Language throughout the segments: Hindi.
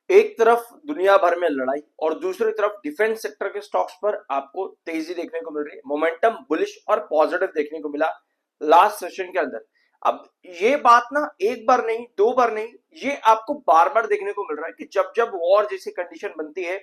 एक तरफ दुनिया भर में लड़ाई और दूसरी तरफ डिफेंस सेक्टर के स्टॉक्स पर आपको तेजी देखने को मिल रही है। मोमेंटम बुलिश और पॉजिटिव देखने को मिला लास्ट सेशन के अंदर। अब ये बात ना एक बार नहीं, दो बार नहीं, ये आपको बार बार देखने को मिल रहा है कि जब जब वॉर जैसी कंडीशन बनती है,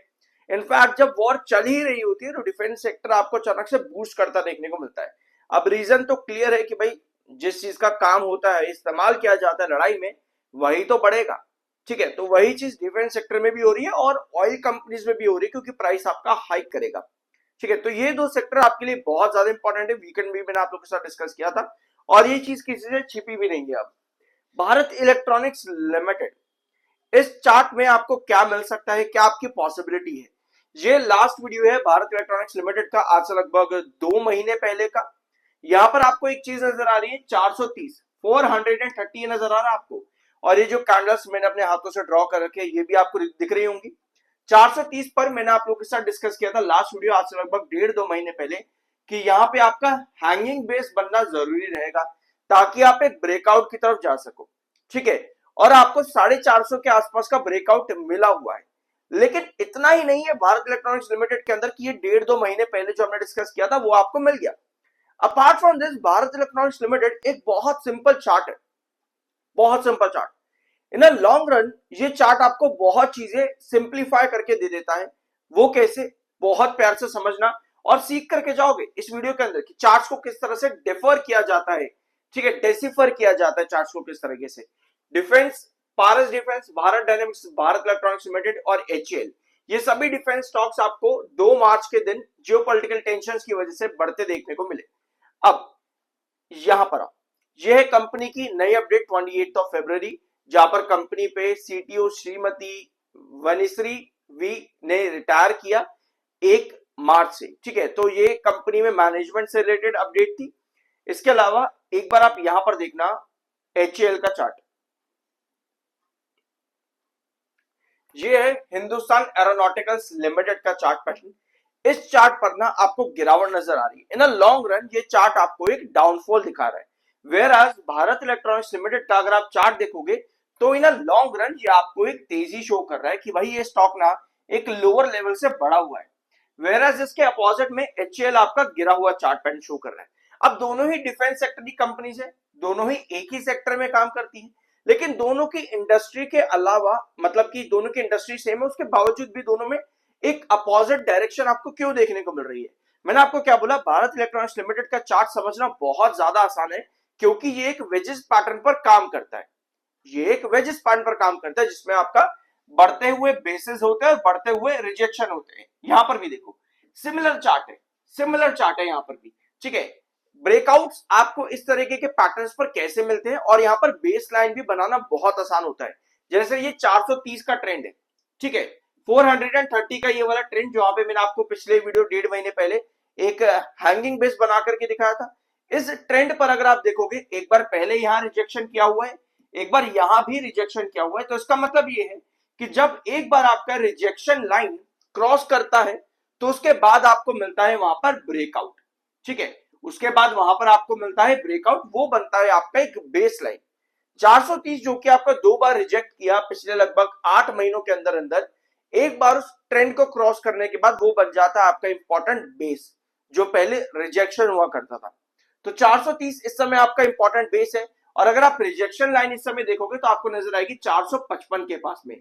इनफैक्ट जब वॉर चल ही रही होती है, तो डिफेंस सेक्टर आपको अचानक से बूस्ट करता देखने को मिलता है। अब रीजन तो क्लियर है कि भाई जिस चीज का काम होता है, इस्तेमाल किया जाता है लड़ाई में, वही तो बढ़ेगा। ठीक है, तो वही चीज डिफेंस सेक्टर में भी हो रही है और ऑयल कंपनीज में भी हो रही है, क्योंकि प्राइस आपका हाइक करेगा। ठीक है, तो ये दो सेक्टर आपके लिए बहुत ज्यादा इंपॉर्टेंट है। वीकेंड भी मैंने आप लोगों के साथ डिस्कस किया था और ये चीज किसी से छिपी भी नहीं है। अब भारत इलेक्ट्रॉनिक्स लिमिटेड, इस चार्ट में आपको क्या मिल सकता है, क्या आपकी पॉसिबिलिटी है। ये लास्ट वीडियो है भारत इलेक्ट्रॉनिक्स लिमिटेड का, आज से लगभग 2 महीने पहले का। यहां पर आपको एक चीज नजर आ रही है, 430 430 नजर आ रहा है आपको। और ये जो कैंडल्स मैंने अपने हाथों से ड्रॉ कर रखे हैं, ये भी आपको दिख रही होंगी। 430 पर मैंने आप लोगों के साथ डिस्कस किया था लास्ट वीडियो, आज से लगभग 1.5-2 महीने पहले, कि यहाँ पे आपका हैंगिंग बेस बनना जरूरी रहेगा ताकि आप एक ब्रेकआउट की तरफ जा सको। ठीक है, और आपको 450 के आसपास का ब्रेकआउट मिला हुआ है। लेकिन इतना ही नहीं है भारत इलेक्ट्रॉनिक्स लिमिटेड के अंदर कि ये 1.5-2 महीने पहले जो हमने डिस्कस किया था वो आपको मिल गया। Apart from this, Bharat electronics limited एक बहुत सिंपल चार्ट है, बहुत simple chart. In a long run ये चार्ट आपको बहुत चीजें सिंप्लीफाई करके दे देता है। वो कैसे, बहुत प्यार से समझना और सीख करके जाओगे इस वीडियो के अंदर कि चार्ट्स को किस तरह से डिफर किया जाता है। ठीक है, डेसिफर किया जाता है चार्ट्स को किस तरीके से। Defence, Paras defence, Bharat dynamics, Bharat electronics limited और एचएएल, ये सभी डिफेंस स्टॉक्स आपको 2 मार्च के दिन जियोपॉलिटिकल टेंशंस की वजह से बढ़ते देखने को मिले। अब यहां पर आप, यह है कंपनी की नई अपडेट 28 जहां पर कंपनी पे सीटीओ श्रीमती वनिश्री वी ने रिटायर किया 1 मार्च से। ठीक है, तो ये कंपनी में मैनेजमेंट से रिलेटेड अपडेट थी। इसके अलावा एक बार आप यहां पर देखना एचएएल का चार्ट, ये है हिंदुस्तान एरोनॉटिकल्स लिमिटेड का चार्ट पैटर्न। इस चार्ट पर ना आपको गिरावट नजर आ रही है। इन अ लॉन्ग रन ये चार्ट आपको एक डाउनफॉल दिखा रहा है। Where as Bharat electronics Limited का अगर आप चार्ट देखोगे तो इन अ लॉन्ग रन ये आपको एक तेजी शो कर रहा है कि भाई ये स्टॉक ना एक लोअर लेवल से बढ़ा हुआ है। वेयर एज इसके अपोजिट में एचएएल आपका गिरा हुआ चार्ट पैटर्न शो कर रहा है। अब दोनों ही डिफेंस सेक्टर की कंपनीज है, दोनों ही एक ही सेक्टर में काम करती है, लेकिन दोनों की इंडस्ट्री के अलावा, मतलब कि दोनों की इंडस्ट्री सेम है, उसके बावजूद भी दोनों में एक अपोजिट डायरेक्शन आपको क्यों देखने को मिल रही है। मैंने आपको क्या बोला, भारत इलेक्ट्रॉनिक्स लिमिटेड का चार्ट समझना बहुत ज्यादा आसान है, क्योंकि ये एक वेजेस पैटर्न पर काम करता है। ये एक वेजेस पैटर्न पर काम करता है जिसमें आपका बढ़ते हुए बेसिस होते हैं और बढ़ते हुए रिजेक्शन होते हैं। यहां पर भी देखो सिमिलर चार्ट है, सिमिलर चार्ट है यहां पर भी। ठीक है, ब्रेकआउट्स आपको इस तरीके के पैटर्न्स पर कैसे मिलते हैं और यहां पर बेस लाइन भी बनाना बहुत आसान होता है। जैसे ये 430 का ट्रेंड है, ठीक है, 430 का ये वाला ट्रेंड जहां पे मैंने आपको पिछले वीडियो 1.5 महीने पहले एक हैंगिंग बेस बना करके दिखाया था। इस ट्रेंड पर अगर आप देखोगे, एक बार पहले यहां रिजेक्शन किया हुआ है, एक बार यहां भी रिजेक्शन किया हुआ है, तो इसका मतलब ये है कि जब एक बार आपका रिजेक्शन लाइन क्रॉस करता है तो उसके बाद आपको मिलता है वहां पर ब्रेकआउट। ठीक है, उसके बाद वहां पर आपको मिलता है ब्रेकआउट, वो बनता है आपका एक बेस लाइन। 430 जो कि आपका 2 बार रिजेक्ट किया पिछले लगभग 8 महीनों के अंदर अंदर, एक बार उस ट्रेंड को क्रॉस करने के बाद वो बन जाता है आपका इंपॉर्टेंट बेस, जो पहले रिजेक्शन हुआ करता था। तो 430 इस समय आपका इंपॉर्टेंट बेस है। और अगर आप रिजेक्शन लाइन इस समय देखोगे तो आपको नजर आएगी 455 के पास में,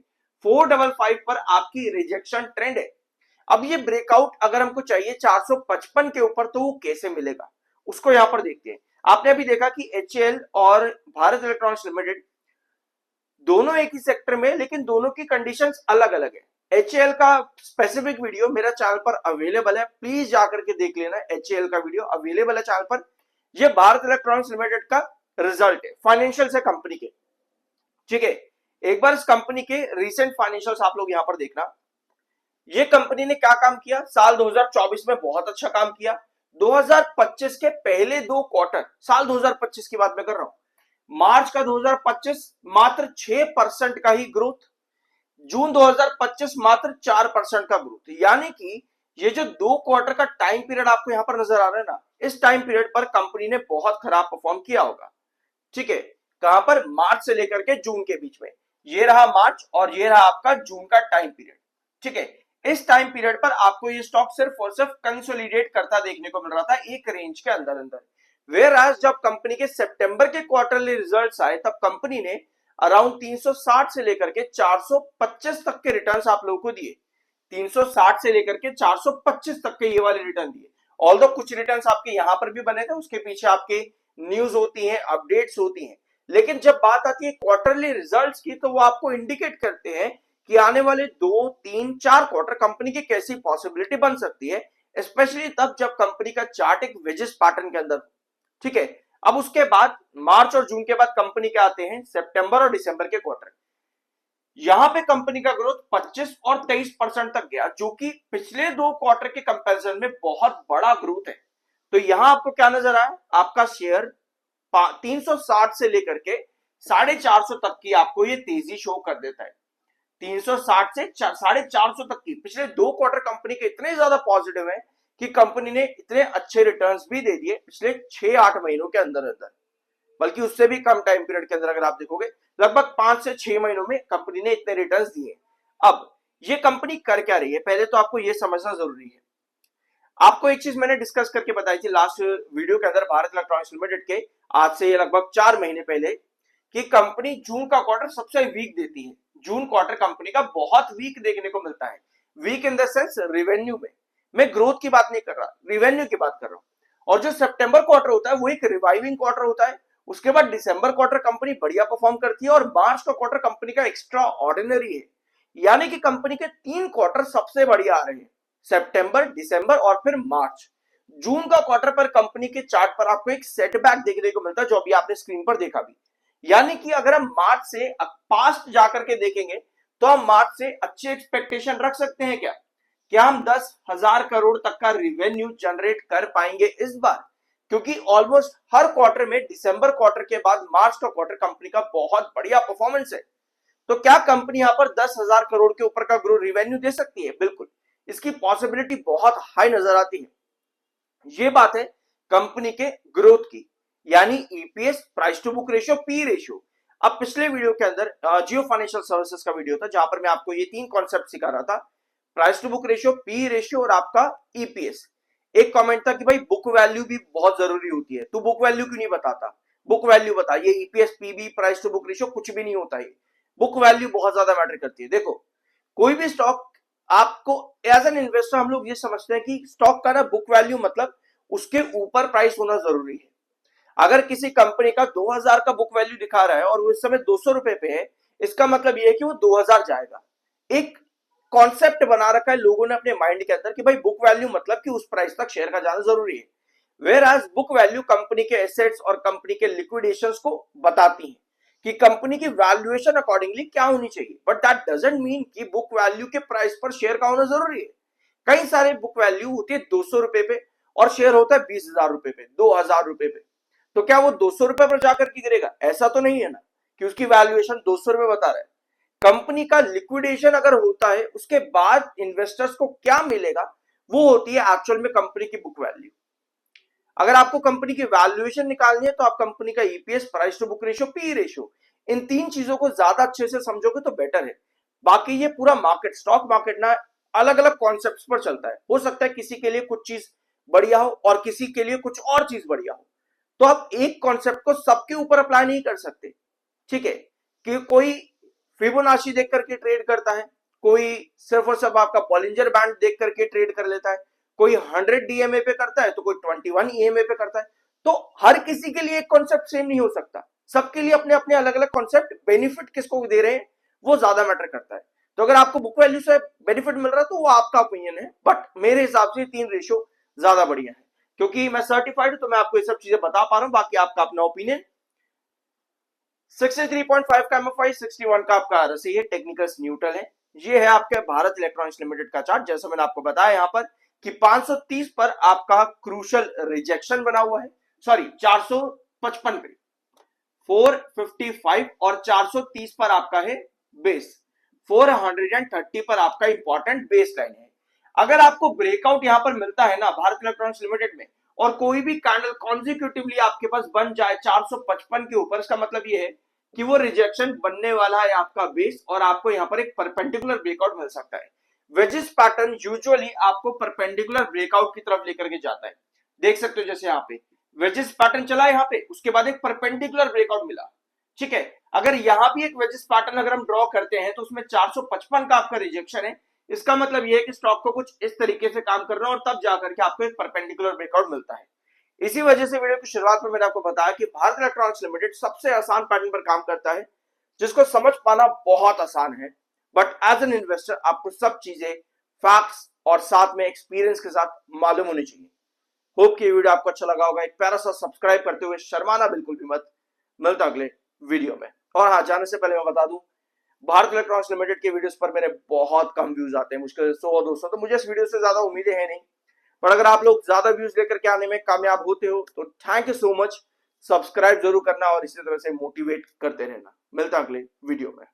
455 पर आपकी रिजेक्शन ट्रेंड है। अब ये ब्रेकआउट अगर हमको चाहिए 455 के ऊपर, तो वो कैसे मिलेगा उसको यहां पर देखते हैं। आपने अभी देखा कि एचएएल और भारत इलेक्ट्रॉनिक्स लिमिटेड दोनों एक ही सेक्टर में, लेकिन दोनों की कंडीशंस अलग अलग है। एचएएल का स्पेसिफिक वीडियो मेरा चैनल पर अवेलेबल है, प्लीज जाकर के देख लेना। एचएएल का वीडियो अवेलेबल है चैनल पर। यह भारत इलेक्ट्रॉनिक्स लिमिटेड का रिजल्ट है, फाइनेंशियल से कंपनी के। ठीक है, एक बार इस कंपनी के रीसेंट फाइनेंशियल्स आप लोग यहां पर देखना। ये कंपनी ने क्या काम किया, साल 2024 में बहुत अच्छा काम किया। 2025 के पहले 2 क्वार्टर, साल 2025 की बात मैं कर रहा हूं, मार्च का 2025 मात्र 6% का ही ग्रोथ, जून 2025 मात्र 4% का ग्रोथ। यानी कि ये जो 2 क्वार्टर का टाइम पीरियड आपको यहां पर नजर आ रहा है ना, इस टाइम पीरियड पर कंपनी ने बहुत खराब परफॉर्म किया होगा। ठीक है, कहां पर, मार्च से लेकर के जून के बीच में। ये रहा मार्च और ये रहा आपका जून का टाइम पीरियड। ठीक है, इस टाइम पीरियड पर आपको ये स्टॉक सिर्फ और सिर्फ कंसोलिडेट करता देखने को मिल रहा था एक रेंज के अंदर अंदर। वेयर आज जब कंपनी के सितंबर के क्वार्टरली रिजल्ट्स आए तब कंपनी ने अराउंड 360 से लेकर के 425 तक के रिटर्न्स आप लोगों को दिए। 360 से लेकर के 425 तक के ये वाले रिटर्न दिए। ऑल्दो कुछ रिटर्न्स आपके यहां पर भी बने थे, उसके पीछे आपके न्यूज होती है, अपडेट्स होती हैं, लेकिन जब बात आती है क्वार्टरली रिजल्ट्स की तो वो आपको इंडिकेट करते हैं कि आने वाले 2 3 4 क्वार्टर कंपनी की कैसी पॉसिबिलिटी बन सकती है, स्पेशली तब जब कंपनी का चार्ट एक वेजिस पैटर्न के अंदर। ठीक है, अब उसके बाद मार्च और जून के बाद कंपनी के आते हैं सितंबर और दिसंबर के क्वार्टर। यहां पे कंपनी का ग्रोथ 25 और 23% तक गया, जो कि पिछले 2 क्वार्टर के कंपैरिजन में बहुत बड़ा ग्रोथ है। तो यहां आपको क्या नजर आया, आपका शेयर 360 से लेकर के 450 तक की आपको ये तेजी शो कर देता है। 360 से 450 तक की पिछले 2 क्वार्टर कंपनी के इतने ज्यादा पॉजिटिव है कि कंपनी ने इतने अच्छे रिटर्न्स भी दे दिए पिछले 6-8 महीनों के अंदर अंदर, बल्कि उससे भी कम टाइम पीरियड के अंदर अगर आप देखोगे लगभग 5 से 6 महीनों में कंपनी ने इतने रिटर्न्स दिए। अब ये कंपनी कर क्या रही है, पहले तो आपको ये समझना जरूरी है। आपको एक चीज मैंने डिस्कस करके बताई थी लास्ट वीडियो के अंदर भारत इलेक्ट्रॉनिक्स लिमिटेड के आज से लगभग 4 महीने पहले कि कंपनी जून का क्वार्टर सबसे वीक देती है। जून क्वार्टर कंपनी का बहुत वीक देखने को मिलता है। Week in the sense revenue में, मैं ग्रोथ की बात नहीं कर रहा, रेवेन्यू की बात कर रहा हूं। और जो सितंबर क्वार्टर होता है वो एक रिवाइविंग क्वार्टर होता है। उसके बाद दिसंबर क्वार्टर कंपनी बढ़िया परफॉर्म करती है और मार्च का क्वार्टर कंपनी का एक्स्ट्रा ऑर्डिनरी है। यानी कि कंपनी के 3 क्वार्टर सबसे बढ़िया आ रहे हैं, सितंबर, दिसंबर और फिर मार्च। जून का क्वार्टर पर कंपनी के चार्ट पर आपको एक सेटबैक देखने को मिलता है, जो अभी आपने स्क्रीन पर देखा भी। यानी कि अगर हम मार्च से पास्ट जाकर के देखेंगे तो हम मार्च से अच्छी एक्सपेक्टेशन रख सकते हैं क्या हम 10,000 करोड़ तक का रिवेन्यू जनरेट कर पाएंगे इस बार, क्योंकि ऑलमोस्ट हर क्वार्टर में दिसंबर क्वार्टर के बाद मार्च का क्वार्टर कंपनी का बहुत बढ़िया परफॉर्मेंस है। तो क्या कंपनी यहां पर 10,000 करोड़ के ऊपर का ग्रो रिवेन्यू दे सकती है? बिल्कुल, इसकी पॉसिबिलिटी बहुत हाई नजर आती है। ये बात है कंपनी के ग्रोथ की, यानी EPS, price to book ratio, P ratio. अब पिछले वीडियो के अंदर जियो फाइनेंशियल सर्विसेज का वीडियो था जहां पर मैं आपको ये 3 कॉन्सेप्ट सिखा रहा था, price to book ratio, P ratio और आपका ईपीएस। एक कमेंट था कि भाई बुक वैल्यू भी बहुत जरूरी होती है, तू बुक वैल्यू क्यों नहीं बताता, बुक वैल्यू बता। ये EPS, PB, price to book ratio कुछ भी नहीं होता है, बुक वैल्यू बहुत ज्यादा मैटर करती है। देखो, कोई भी स्टॉक आपको एज एन इन्वेस्टर हम लोग ये समझते हैं कि स्टॉक का ना बुक वैल्यू मतलब उसके ऊपर प्राइस होना जरूरी है। अगर किसी कंपनी का 2000 का बुक वैल्यू दिखा रहा है और वो इस समय 200 रुपए पे है, इसका मतलब ये है कि वो 2000 जाएगा। एक कॉन्सेप्ट बना रखा है लोगों ने अपने माइंड के अंदर कि भाई बुक वैल्यू मतलब कि उस प्राइस तक शेयर का जाना जरूरी है। Where as book value company के एसेट्स और कंपनी के लिक्विडेशंस को बताती है कि कंपनी की वैल्यूएशन अकॉर्डिंगली क्या होनी चाहिए, बट दैट डजंट मीन कि बुक वैल्यू के प्राइस पर शेयर का होना जरूरी है। कई सारे बुक वैल्यू होती है 200 रुपए पे और शेयर होता है 20,000 रुपए पे, 2,000 रुपए पे। तो क्या वो 200 रुपए पर जाकर के गिरेगा? ऐसा तो नहीं है ना कि उसकी वैल्यूएशन 200 रुपए बता रहा है। कंपनी का लिक्विडेशन अगर होता है उसके बाद इन्वेस्टर्स को क्या मिलेगा, वो होती है एक्चुअल में कंपनी की बुक वैल्यू। अगर आपको कंपनी की वैल्यूएशन निकालनी है तो आप कंपनी का EPS, price to book ratio, P ratio, इन 3 चीजों को ज्यादा अच्छे से समझोगे तो बेटर है। बाकी ये पूरा मार्केट, स्टॉक मार्केट ना अलग अलग कॉन्सेप्ट्स पर चलता है। हो सकता है किसी के लिए कुछ चीज बढ़िया हो और किसी के लिए कुछ और चीज बढ़िया हो, तो आप एक कॉन्सेप्ट को सबके ऊपर अप्लाई नहीं कर सकते। ठीक है, कि कोई फिबोनाची देख करके ट्रेड करता है, कोई सिर्फ और सिर्फ आपका बॉलिंजर बैंड देख करके ट्रेड कर लेता है, कोई 100 डीएमए पे करता है तो कोई 21 ईएमए पे करता है। तो हर किसी के लिए एक कॉन्सेप्ट सेम नहीं हो सकता, सबके लिए अपने अपने अलग अलग कॉन्सेप्ट। बेनिफिट किसको दे रहे हैं वो ज्यादा मैटर करता है। तो अगर आपको बुक वैल्यू से बेनिफिट मिल रहा है तो वो आपका ओपिनियन है, बट मेरे हिसाब से 3 रेशियो ज्यादा बढ़िया है। क्योंकि मैं सर्टिफाइड हूं तो मैं आपको ये सब चीजें बता पा रहा हूं, बाकी आपका अपना ओपिनियन। 63.5 का एमएफआई, 61 का आपका आरएसआई है, टेक्निकल्स न्यूट्रल है। ये है आपके भारत इलेक्ट्रॉनिक्स लिमिटेड का चार्ट। जैसा मैंने आपको बताया यहाँ पर कि 530 पर आपका क्रूशल रिजेक्शन बना हुआ है, सॉरी 455 पे 455 और 430 पर आपका है बेस, 430 पर आपका इंपॉर्टेंट बेस लाइन है। अगर आपको ब्रेकआउट यहां पर मिलता है ना भारत इलेक्ट्रॉनिक्स लिमिटेड में, और कोई भी कैंडल कॉन्जिक्यूटिवली आपके पास बन जाए 455 के ऊपर, इसका मतलब ये है कि वो रिजेक्शन बनने वाला है आपका बेस और आपको यहाँ पर एक परपेंडिकुलर ब्रेकआउट मिल सकता है। वेजिस पैटर्न यूजुअली आपको परपेंडिकुलर ब्रेकआउट की तरफ लेकर के जाता है। देख सकते हो जैसे यहाँ पे वेजिस पैटर्न चला है यहाँ पे, उसके बाद एक परपेंडिकुलर ब्रेकआउट मिला, ठीक है। अगर यहाँ भी एक वेजिस पैटर्न अगर हम ड्रॉ करते हैं तो उसमें 455 का आपका रिजेक्शन है, इसका मतलब यह है कि स्टॉक को कुछ इस तरीके से काम करना और तब जाकर के आपको एक परपेंडिकुलर ब्रेकआउट मिलता है। इसी वजह से वीडियो की शुरुआत में मैंने आपको बताया कि भारत इलेक्ट्रॉनिक्स लिमिटेड सबसे आसान पैटर्न पर काम करता है, जिसको समझ पाना बहुत आसान है, बट एज एन इन्वेस्टर आपको सब चीजें फैक्ट्स और साथ में एक्सपीरियंस के साथ मालूम होनी चाहिए। होप कि वीडियो आपको अच्छा लगा होगा। एक प्यारा सा सब्सक्राइब करते हुए शर्माना बिल्कुल भी मत। मिलता अगले वीडियो में। और हाँ, जाने से पहले मैं बता दूं, भारत इलेक्ट्रॉनिक्स लिमिटेड के वीडियोस पर मेरे बहुत कम व्यूज आते हैं, मुश्किल 100-200, तो मुझे इस वीडियो से ज्यादा उम्मीदें हैं नहीं, पर अगर आप लोग ज्यादा व्यूज लेकर के आने में कामयाब होते हो तो thank you so much. Subscribe जरूर करना और इसी तरह से मोटिवेट करते रहना। मिलता अगले वीडियो में।